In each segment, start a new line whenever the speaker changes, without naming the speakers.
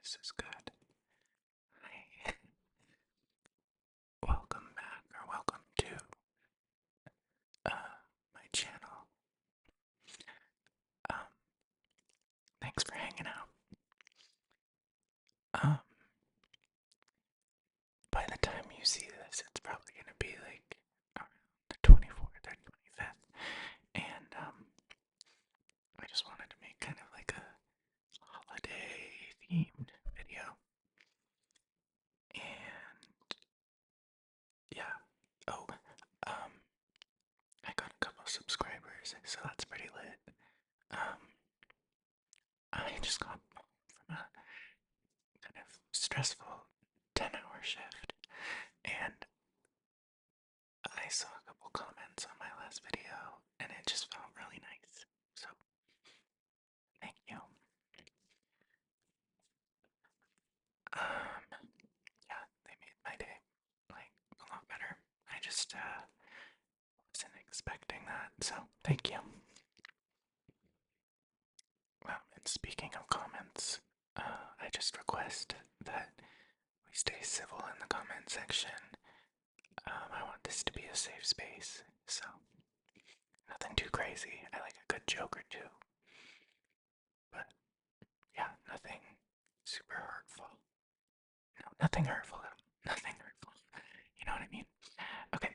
This is good. Hi. Welcome back, or welcome to my channel. Um, Thanks for hanging out. Um, by the time you see this, it's probably gonna be like around the 24th or 25th, and I just wanted to make kind of like a holiday themed video, and yeah. Oh, um, I got a couple subscribers, so that's pretty lit. I just got home from a kind of stressful 10-hour shift, and I saw a couple comments on my last video, and it just felt really nice. So, thank you. Yeah, they made my day, like, a lot better. I just, wasn't expecting that, so thank you. And speaking of comments, I just request that we stay civil in the comment section. I want this to be a safe space, so nothing too crazy. I like a good joke or two, but yeah, nothing super hurtful. No, nothing hurtful at all. Nothing hurtful. You know what I mean? Okay.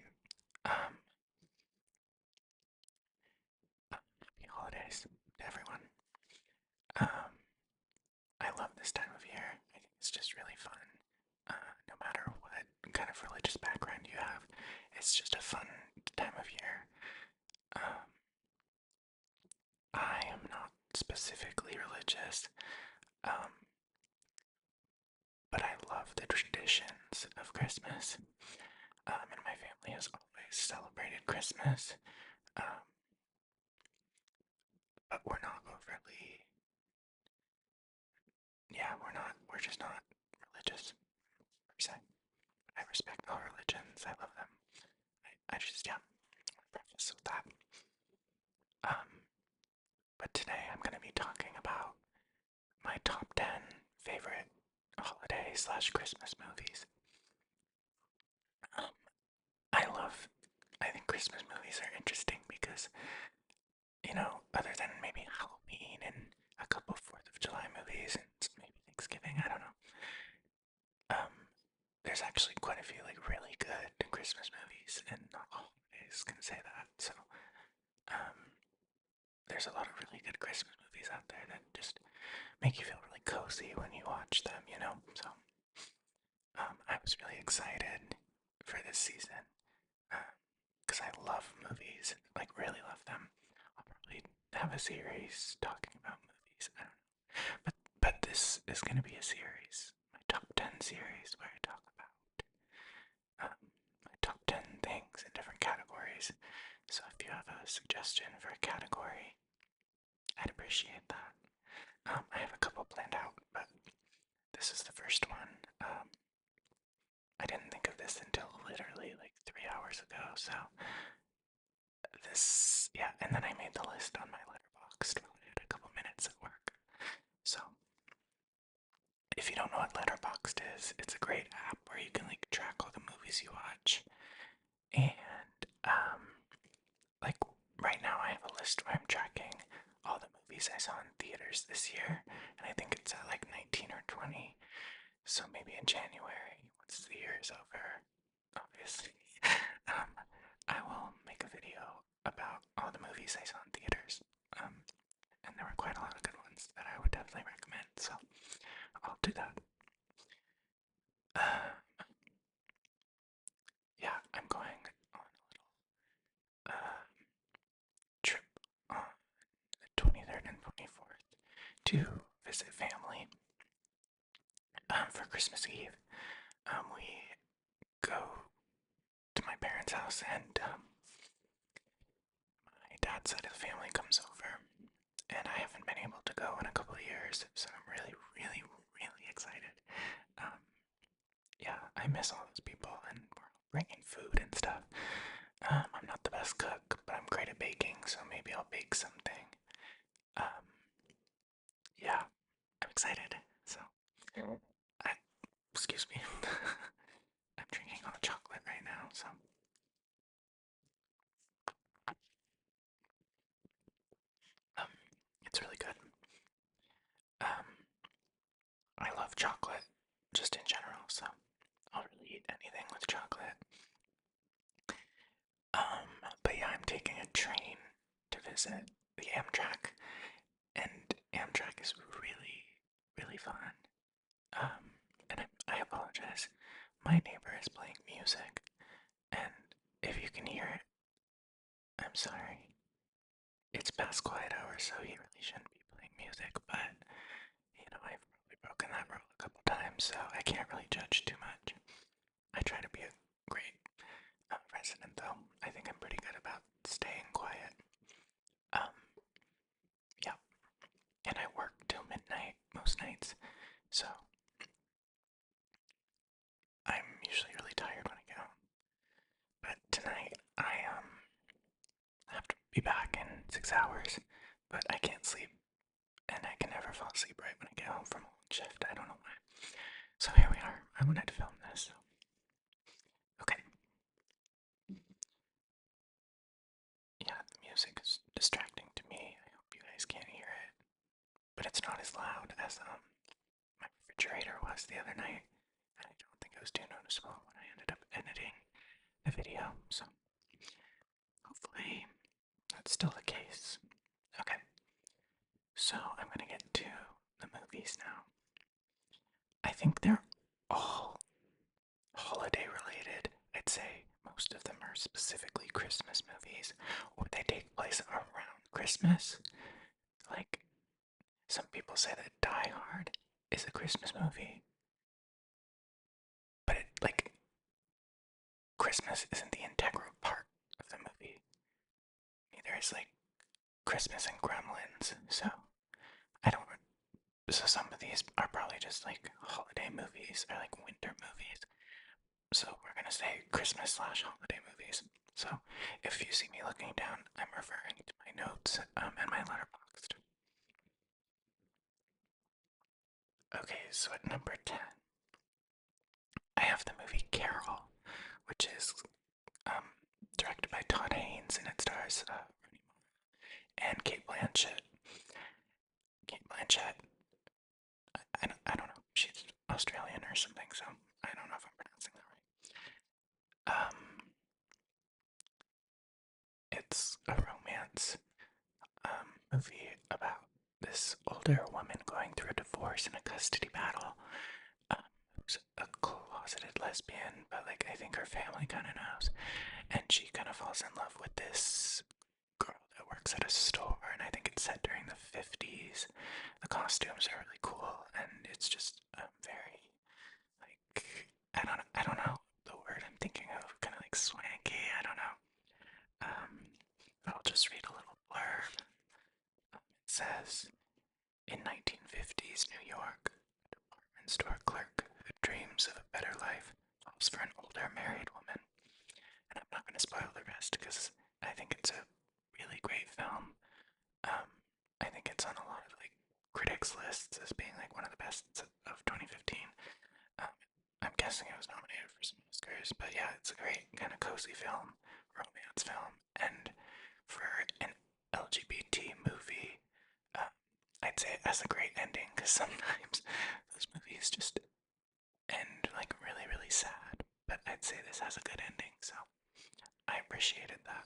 Happy holidays to everyone. Um, I love this time of year. I think it's just really fun. No matter what kind of religious background you have, it's just a fun time of year. I am not specifically religious, um, but I love the traditions of Christmas. And my family has always celebrated Christmas, um, but we're not overly, yeah, we're just not religious, per se. I respect all religions, I love them. I just, yeah, preface with that. Um, but today I'm going to be talking about my top 10 favorite holiday slash Christmas movies. Um, I think Christmas movies are interesting because, other than maybe Halloween and a couple 4th of July movies and maybe Thanksgiving, I don't know. There's actually quite a few like really good Christmas movies, and not all movies can say that. So, um, there's a lot of really good Christmas movies out there that just make you feel really cozy when you watch them, So, I was really excited for this season because I love movies, like really love them. I'll probably have a series talking about movies. I don't know, but this is gonna be a series, my top 10 series, where I talk about my top 10 things in different categories. So if you have a suggestion for a category, I'd appreciate that. I have a couple planned out, but this is the first one. I didn't think of this until literally like 3 hours ago, so this, yeah, and then I made the list on my Letterboxd while I had a couple minutes at work. So, if you don't know what Letterboxd is, it's a great app where you can like track all the movies you watch. And like right now I have a list where I'm tracking all the movies I saw in theaters this year, and I think it's at like 19 or 20. So maybe in January, once the year is over, obviously, um, I will make a video about all the movies I saw in theaters. And there were quite a lot of good ones that I would definitely recommend, so I'll do that. Uh, yeah, I'm going on a little trip on the 23rd and 24th to visit family for Christmas Eve. We go to my parents' house, and my dad's side of the family comes over, and I haven't been able to go in a couple of years, so I'm really, really, really excited. Um, yeah, I miss all those people, and we're bringing food and stuff. I'm not the best cook, but I'm great at baking, so maybe I'll bake something. Um, yeah, I'm excited. So, I, excuse me. I'm drinking hot chocolate right now, so um, it's really good. Um, I love chocolate, just in general, so I'll really eat anything with chocolate. But yeah, I'm taking a train to visit the Amtrak, and Amtrak is really fun. And I apologize. My neighbor is playing music, and if you can hear it, I'm sorry. It's past quiet hours, so he really shouldn't be playing music, but I've probably broken that rule a couple times, so I can't really judge too much. I try to be a great resident, though. I think I'm pretty good about staying quiet. Um, yeah, and I work till midnight most nights, so I'm usually really tired when I get home. But tonight, I have to be back in 6 hours, but I can't sleep, and I can never fall asleep right when I get home from a long shift. I don't know why. So here we are. I wanted to film this. Okay. Yeah, the music is distracting to me. I hope you guys can't hear it, but it's not as loud as my refrigerator was the other night, and I don't think it was too noticeable when I ended up editing the video. So hopefully that's still the case. Okay. So I'm gonna get to the movies now. I think they're all holiday related. I'd say most of them are specifically Christmas movies, or they take place around Christmas. Like, some people say that Die Hard is a Christmas movie, but Christmas isn't the integral part of the movie. Neither is like Christmas and Gremlins, so I don't. So some of these are probably just like holiday movies or like winter movies. So we're gonna say Christmas slash holiday movies. So if you see me looking down, I'm referring to my notes and my letterboxd. Okay, so at number 10, I have the movie Carol, which is um, directed by Todd Haynes, and it stars Rooney Mara and Kate Blanchett. Kate Blanchett, I don't know, she's Australian or something, so I don't know if I'm pronouncing that right. It's a romance movie about this older woman going through a divorce and a custody battle. Who's a closeted lesbian, but like I think her family kind of knows, and she kind of falls in love with this girl that works at a store, and I think it's set during the 50s. The costumes are really cool, and it's just very like I don't know the word I'm thinking of, kind of like swanky. I don't know. I'll just read a little blurb. It says, in 1950s New York, a department store clerk who dreams of a better life falls for an older married woman. And I'm not going to spoil the rest because I think it's a really great film. Um, I think it's on a lot of like critics' lists as being like one of the best of 2015. Um, I'm guessing it was nominated for some Oscars, but yeah, it's a great kind of cozy film, romance film, and for an LGBT movie, I'd say it has a great ending because sometimes those movies just end like really sad. But I'd say this has a good ending, so I appreciated that.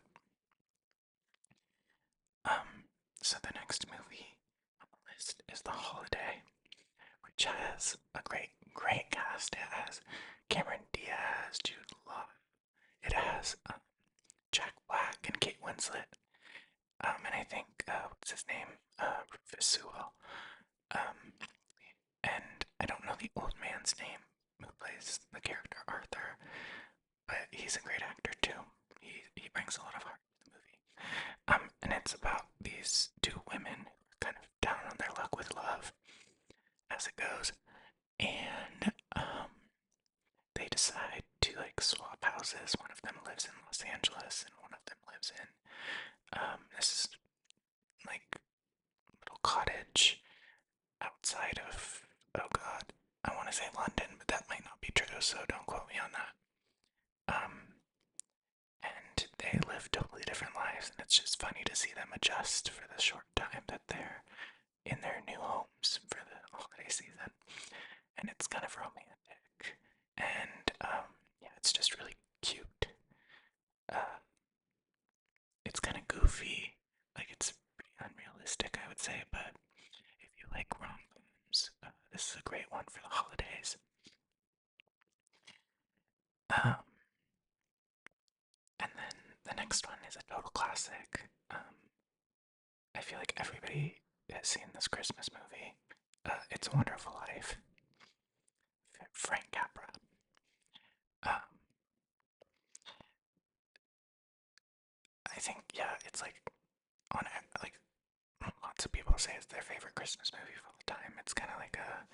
So the next movie on the list is The Holiday, which has a great cast. It has Cameron Diaz, Jude Law. It has Jack Black and Kate Winslet. And I think what's his name? Rufus Sewell. Um, and I don't know the old man's name who plays the character Arthur, but he's a great actor too. He brings a lot of heart to the movie. And it's about these two women who are kind of down on their luck with love, as it goes, and they decide to like swap houses. One of them lives in Los Angeles, and one of them lives in this is like little cottage outside of, oh god, I want to say London, but that might not be true, so don't quote me on that. And they live totally different lives, and it's just funny to see them adjust for the short time that they're in their new homes for the holiday season. And it's kind of romantic, and yeah, it's just really cute. Uh, it's kind of goofy, like it's pretty unrealistic, I would say, but if you like rom-coms, this is a great one for the holidays. Um, and then the next one is a total classic. I feel like everybody has seen this Christmas movie. It's a Wonderful Life. Frank Capra. Um, I think yeah, it's like on like lots of people say it's their favorite Christmas movie of all time. It's kind of like a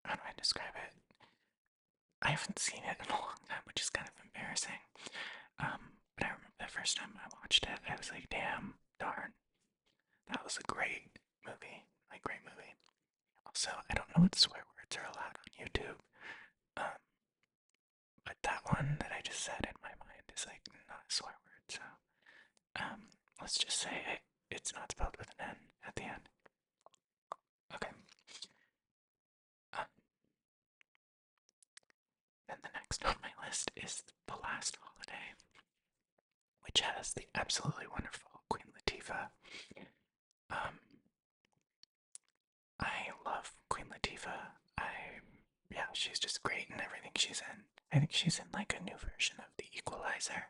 how do I describe it? I haven't seen it in a long time, which is kind of embarrassing. But I remember the first time I watched it, I was like, damn, darn, that was a great movie. Like, great movie. Also, I don't know what swear words are allowed on YouTube. Um, but that one that I just said in my mind is like not a swear word, so let's just say it's not spelled with an N at the end. Okay. Um, then the next on my list is The Last Holiday, which has the absolutely wonderful Queen Latifah. Um, I love Queen Latifah. Yeah, she's just great in everything she's in. I think she's in like a new version of The Equalizer,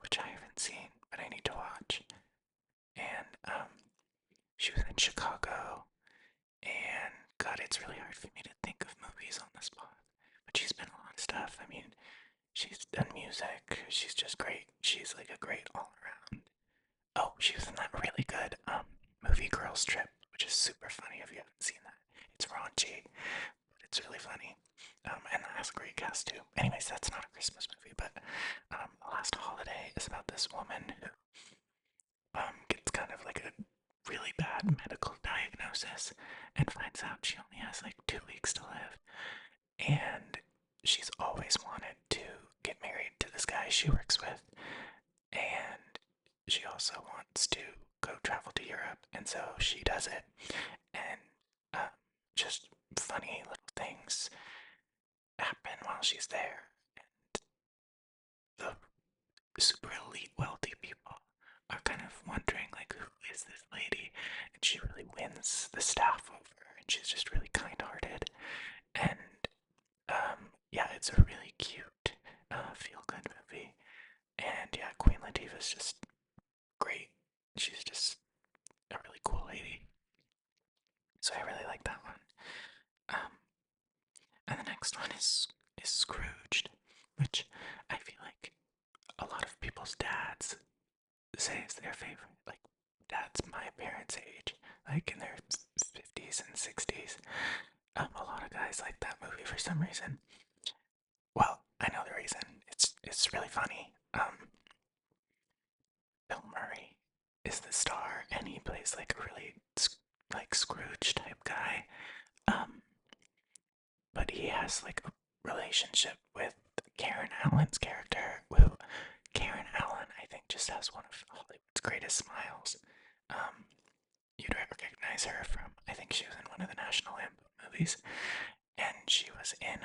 which I haven't seen, but I need to watch. And she was in Chicago, and God, it's really hard for me to think of movies on the spot. But she's been in a lot of stuff. I mean, she's done music. She's just great. She's like a great all around. Oh, she was in that really good movie Girls Trip, which is super funny if you haven't seen that. It's raunchy, but it's really funny. And that has a great cast too. Anyways, that's not a Christmas movie, but The Last Holiday is about this woman who gets kind of like a really bad medical diagnosis and finds out she only has like 2 weeks to live. And she's always wanted to get married to this guy she works with. And she also wants to go travel to Europe. And so she does it. And just funny little things happen while she's there. The super elite wealthy people are kind of wondering like who is this lady, and she really wins the staff over, and she's just really kind-hearted. And yeah, it's a really cute feel-good movie. And yeah, Queen Latifah's just great. She's just a really cool lady, so I really like that one. um and the next one is Scrooged, which I feel like a lot of people's dads say is their favorite. Like, dads my parents' age, like in their 50s and 60s. A lot of guys like that movie for some reason. Well, I know the reason. It's really funny. Bill Murray is the star, and he plays like a really like Scrooge type guy. Um, but he has like a relationship with Karen Allen's character, who Karen Allen, I think, just has one of Hollywood's greatest smiles. You'd recognize her from, I think she was in one of the National Lampoon movies, and she was in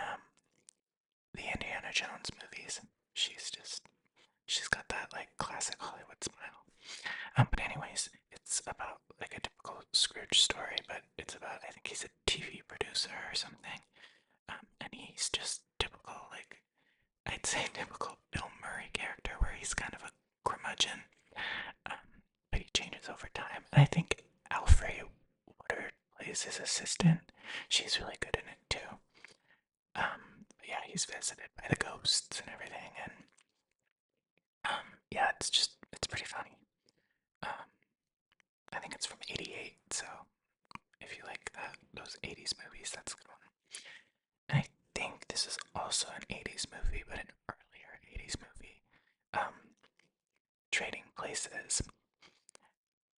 the Indiana Jones movies. She's got that like classic Hollywood smile. But anyways, it's about like a typical Scrooge story, but it's about, I think he's a TV producer or something. And he's just typical, like, I'd say typical Bill Murray character, where he's kind of a curmudgeon, but he changes over time. And I think Alfre Woodard plays his assistant. She's really good in it too. But yeah, he's visited by the ghosts and everything, and yeah, it's pretty funny. Um, I think it's from '88, so if you like those '80s movies, that's a good one. And I think this is also an '80s movie, but an earlier '80s movie. Um, Trading Places.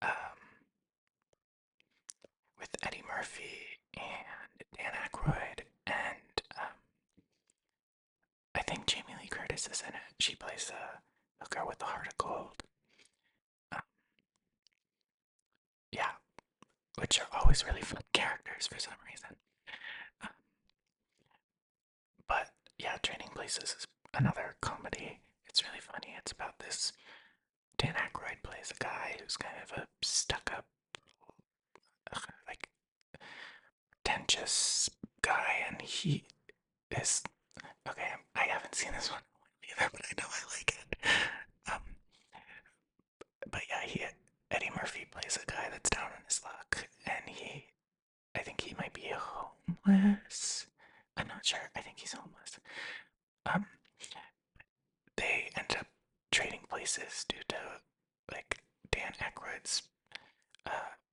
Um, with Eddie Murphy and Dan Aykroyd, and I think Jamie Lee Curtis is in it. She plays a girl with the heart of gold. Um, yeah, which are always really fun characters for some reason. Um, but yeah, Trading Places is another comedy. It's really funny. It's about this. Dan Aykroyd plays a guy who's kind of a stuck-up, like pretentious guy, and he is okay. I haven't seen this one either, but I know I like it. Um, but yeah, Eddie Murphy plays a guy that's down on his luck, and I think he might be homeless. I'm not sure. I think he's homeless. Um, they end up trading places due to like Dan Aykroyd's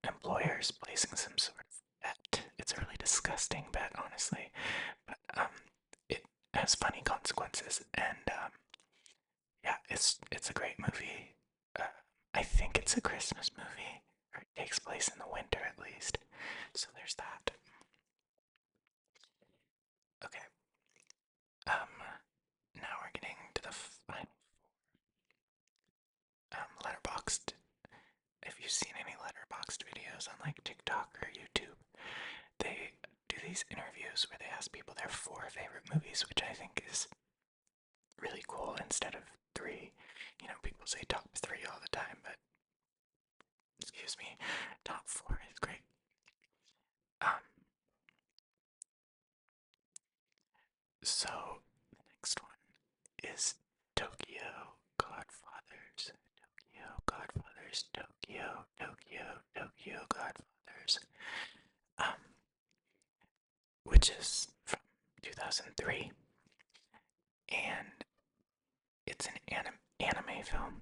employers placing some sort of bet. It's a really disgusting bet, honestly, but it has funny consequences, and yeah, it's a great movie. I think it's a Christmas movie, or it takes place in the winter at least. So there's that. Okay. Now we're getting to the final letterboxed. If you've seen any letterboxed videos on like TikTok or YouTube, they do these interviews where they ask people their 4 favorite movies, which I think is really cool instead of 3. You know, people say top 3 all the time, but excuse me, top 4 is great. Um, so the next one is Tokyo Godfathers. Tokyo Godfathers. Um, which is from 2003, and it's an anime film.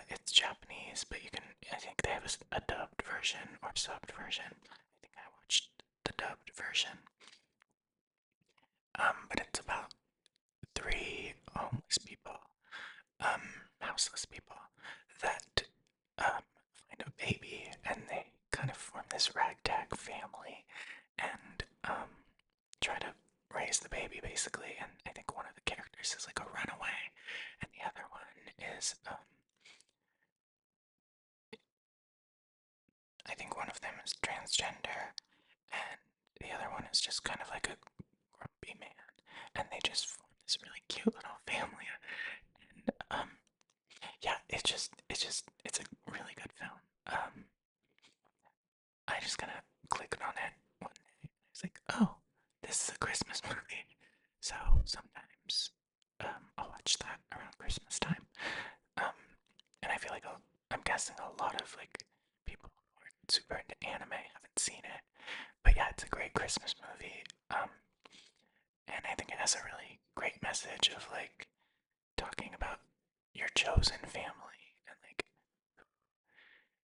It's Japanese, but you can, I think they have a dubbed version or subbed version. I think I watched the dubbed version. But it's about 3 homeless people, um, houseless people that find a baby, and they kind of form this ragtag family and try to raise the baby basically. And I think one of the characters is like a runaway, and the other one is I think one of them is transgender, and the other one is just kind of like a grumpy man, and they just form this really cute little family. And yeah, it's a really good film. I just kind of clicked on it one day, and I was like, oh, this is a Christmas movie. So sometimes I'll watch that around Christmas time. Um, and I feel like I'm guessing a lot of like people who aren't super into anime haven't seen it. But yeah, it's a great Christmas movie. And I think it has a really great message of like talking about your chosen family and like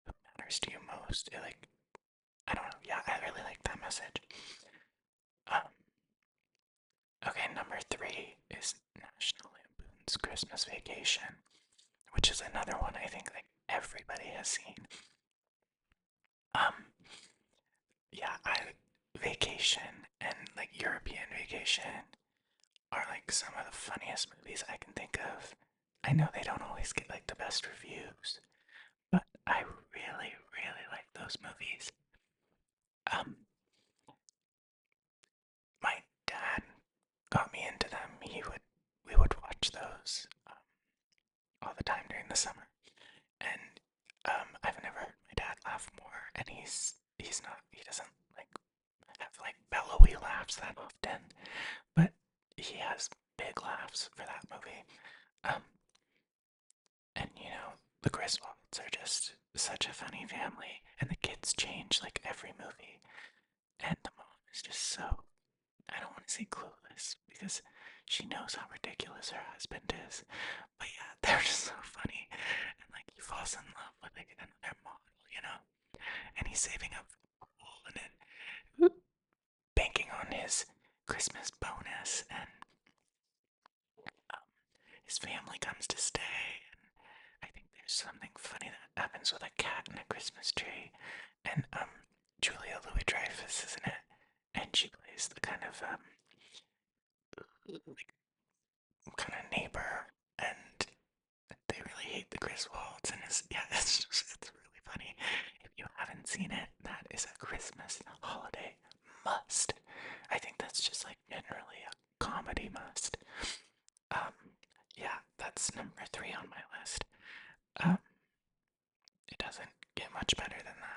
who matters to you most. Like I don't know. Yeah, I really like that message. Um, okay, number 3 is National Lampoon's Christmas Vacation, which is another one I think like everybody has seen. Um, yeah, Vacation and like European Vacation are like some of the funniest movies I can think of. I know they don't always get like the best reviews, but I really, really like those movies. Um, my dad got me into them. We would watch those all the time during the summer, and I've never heard my dad laugh more. And he doesn't like have like bellowy laughs that often, but he has big laughs for that movie. Um, and you know, the Griswolds are just such a funny family, and the kids change like every movie. And the mom is just so, I don't want to say clueless because she knows how ridiculous her husband is. But yeah, they're just so funny. And like he falls in love with like another model, you know? And he's saving up for the pool and then banking on his Christmas bonus, and um, his family comes to stay. And I think there's something funny that happens with a cat and a Christmas tree. And Julia Louis-Dreyfus like kind of neighbor, and they really hate the Griswolds, and yeah, it's really funny. If you haven't seen it, that is a Christmas holiday must. I think that's just like generally a comedy must. Um, yeah, that's number three on my list. Um, it doesn't get much better than that.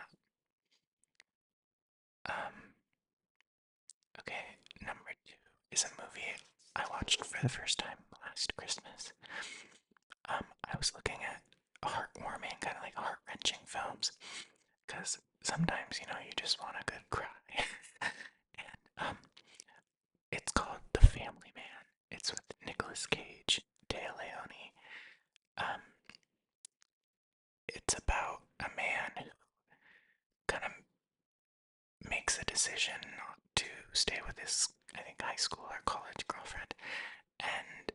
Okay, number two is a movie I watched for the first time last Christmas. I was looking at heartwarming, kind of like heart-wrenching films, because sometimes, you just want a good cry. And it's called The Family Man. It's with Nicolas Cage, Dale Leone. Um, it's about a man who kind of makes a decision not to stay with his, I think, high school or college girlfriend, and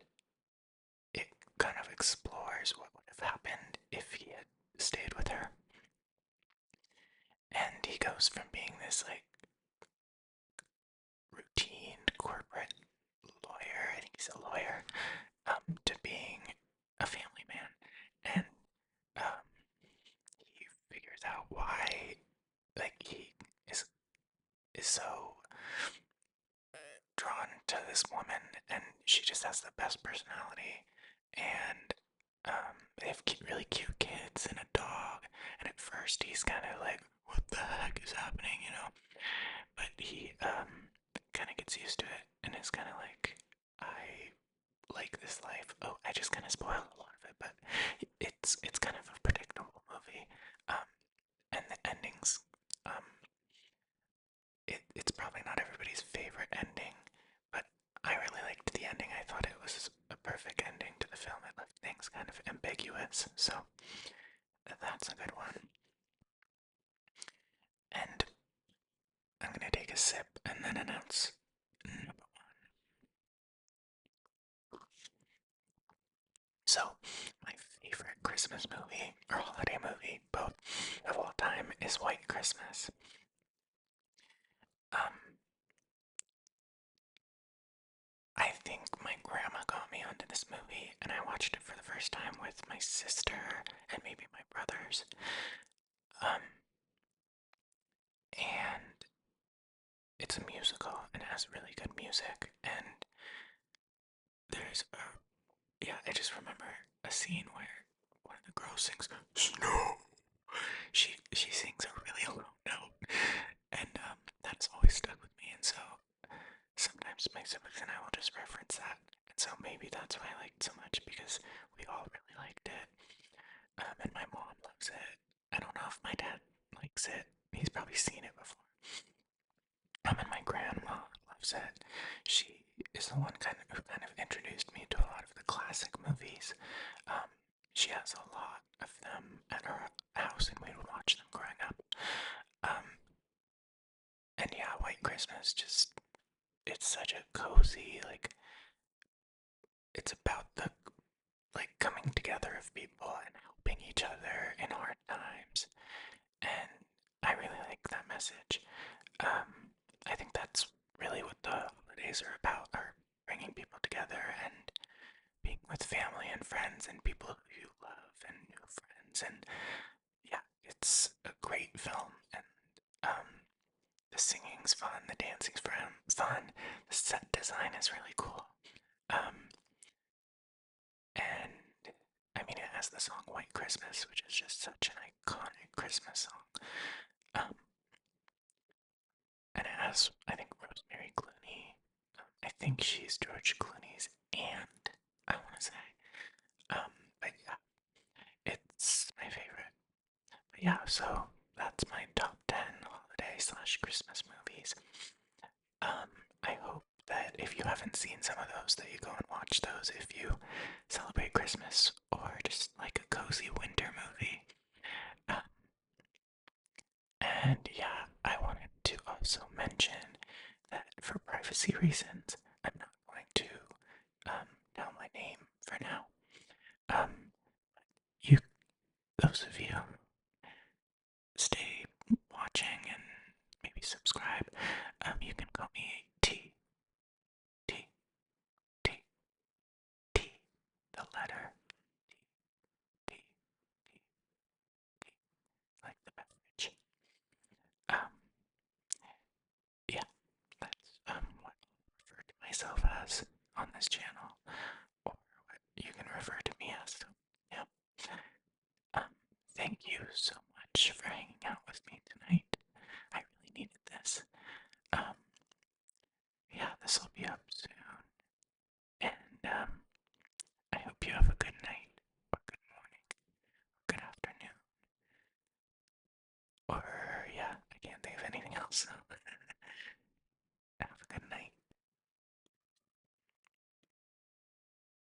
it kind of explores what would have happened if he had stayed with her. And he goes from being this like routine corporate lawyer, I think he's a lawyer, to being a family man. And um, he figures out why, like, he is so drawn to this woman, and she just has the best personality. And they have really cute kids and a dog. And at first, he's kind of like, "What the heck is happening?" But he kind of gets used to it, and is kind of like, "I like this life." Oh, I just kind of spoiled a lot of it, but it's kind of a predictable movie. Um, and the endings, um, it's probably not everybody's favorite ending, but I really liked the ending. I thought it was a perfect ending to the film. It left things kind of ambiguous, so that's a good one. And I'm gonna take a sip and then announce number one. So, my favorite Christmas movie, or holiday movie, both of all time, is White Christmas. Um, I think my grandma got me onto this movie, and I watched it for the first time with my sister and maybe my brothers. Um, and it's a musical and it has really good music. And there's yeah, I just remember a scene where one of the girls sings "Snow." She sings a really low note, and that's always stuck with me. And so sometimes my siblings and I will just reference that. And so maybe that's why I liked it so much, because we all really liked it. And my mom loves it. I don't know if my dad likes it. He's probably seen it before. And my grandma loves it. She is the one who kind of introduced me to a lot of the classic movies. She has a lot of them at her house, and we would watch them growing up. Um, and yeah, White Christmas it's such a cozy, like, it's about the, like, coming together of people and helping each other in hard times. And I really like that message. I think that's really what the holidays are about, are bringing people together and being with family and friends and people who you love and new friends. And yeah, it's a great film. And the singing's fun, the dancing's fun, the set design is really cool. Um, and I mean, it has the song White Christmas, which is just such an iconic Christmas song. Um, and it has, I think, Rosemary Clooney. I think she's George Clooney's aunt, I want to say. But yeah, it's my favorite. But yeah, so that's my top 10 holiday/Christmas movies. I hope that if you haven't seen some of those, that you go and watch those if you celebrate Christmas or just like a cozy winter movie. Um, and yeah, I wanted to also mention that for privacy reasons, I'm not going to tell my name for now. Um, you, those of you, stay watching and maybe subscribe. You can call me T. so much for hanging